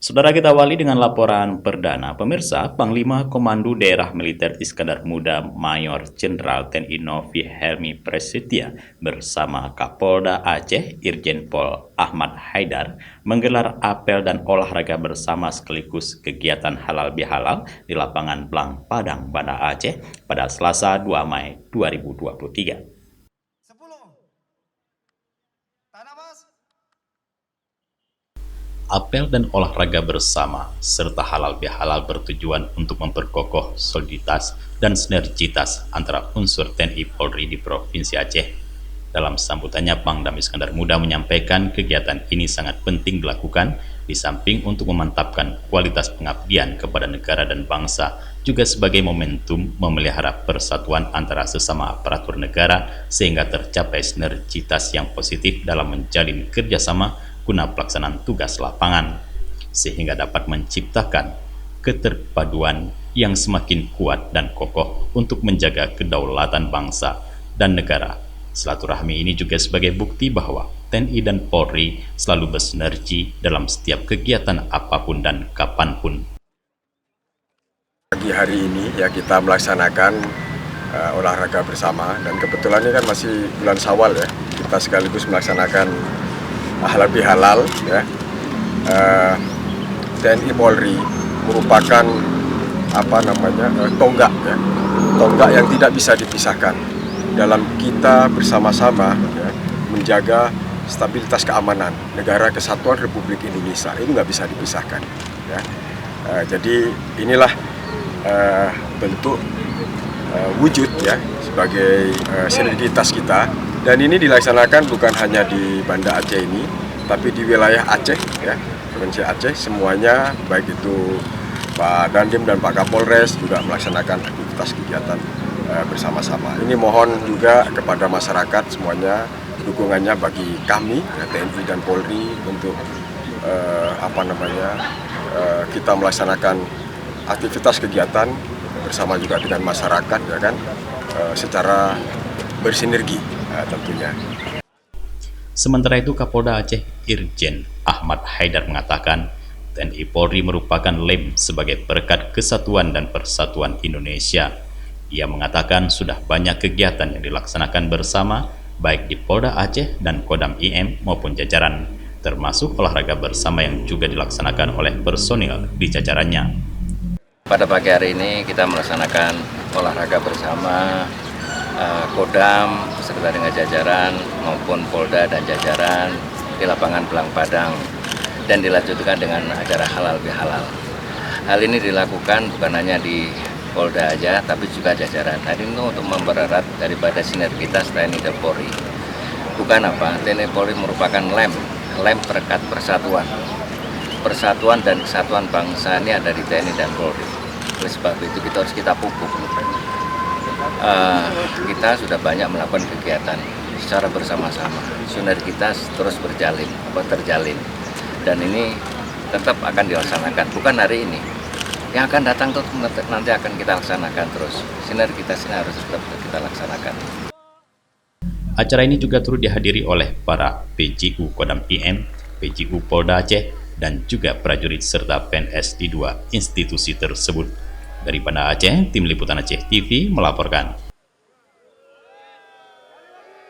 Saudara, kita awali dengan laporan perdana. Pemirsa, Panglima Komando Daerah Militer Iskandar Muda Mayor Jenderal TNI Novi Helmi Prasetya bersama Kapolda Aceh Irjen Pol Ahmad Haidar menggelar apel dan olahraga bersama sekaligus kegiatan halal bihalal di lapangan Blang Padang, Banda Aceh pada Selasa 2 Mei 2023. 10. Tanah Mas. Apel dan olahraga bersama serta halal bihalal bertujuan untuk memperkokoh soliditas dan sinergitas antara unsur TNI Polri di Provinsi Aceh. Dalam sambutannya, Pangdam Iskandar Muda menyampaikan kegiatan ini sangat penting dilakukan di samping untuk memantapkan kualitas pengabdian kepada negara dan bangsa, juga sebagai momentum memelihara persatuan antara sesama aparatur negara sehingga tercapai sinergitas yang positif dalam menjalin kerjasama guna pelaksanaan tugas lapangan, sehingga dapat menciptakan keterpaduan yang semakin kuat dan kokoh untuk menjaga kedaulatan bangsa dan negara. Silaturahmi ini juga sebagai bukti bahwa TNI dan Polri selalu bersinergi dalam setiap kegiatan apapun dan kapanpun. Pagi hari ini ya kita melaksanakan olahraga bersama, dan kebetulan ini kan masih bulan Syawal ya, kita sekaligus melaksanakan halal bihalal ya. TNI Polri merupakan tonggak ya, tonggak yang tidak bisa dipisahkan dalam kita bersama-sama ya, menjaga stabilitas keamanan negara kesatuan Republik Indonesia. Ini nggak bisa dipisahkan ya. Jadi inilah bentuk wujud ya sebagai sinergitas kita, dan ini dilaksanakan bukan hanya di Banda Aceh ini, tapi di wilayah Aceh ya, Provinsi Aceh semuanya, baik itu Pak Dandim dan Pak Kapolres juga melaksanakan aktivitas kegiatan bersama-sama. Ini mohon juga kepada masyarakat semuanya dukungannya bagi kami ya, TNI dan Polri untuk kita melaksanakan aktivitas kegiatan bersama juga dengan masyarakat ya kan, secara bersinergi tentunya. Sementara itu, Kapolda Aceh Irjen Ahmad Haidar mengatakan TNI Polri merupakan lem sebagai perekat kesatuan dan persatuan Indonesia. Ia mengatakan sudah banyak kegiatan yang dilaksanakan bersama baik di Polda Aceh dan Kodam IM maupun jajaran, termasuk olahraga bersama yang juga dilaksanakan oleh personil di jajarannya. Pada pagi hari ini kita melaksanakan olahraga bersama Kodam beserta dengan jajaran maupun Polda dan jajaran di lapangan Blang Padang, dan dilanjutkan dengan acara halal bihalal. Hal ini dilakukan bukan hanya di Polda aja, tapi juga jajaran. Hari ini untuk mempererat daripada sinergitas TNI dan Polri. Bukan apa, TNI Polri merupakan lem perekat persatuan. Persatuan dan kesatuan bangsa ini ada di TNI dan Polri. Oleh sebab itu kita pupuk. Kita sudah banyak melakukan kegiatan secara bersama-sama, sinergitas terus terjalin, dan ini tetap akan dilaksanakan, bukan hari ini, yang akan datang tuh nanti akan kita laksanakan terus. Sinergitas ini harus tetap kita laksanakan. Acara ini juga turut dihadiri oleh para PJU Kodam IM, PJU Polda Aceh, dan juga prajurit serta PNS di dua institusi tersebut. Dari Banda Aceh, Tim Liputan Aceh TV melaporkan.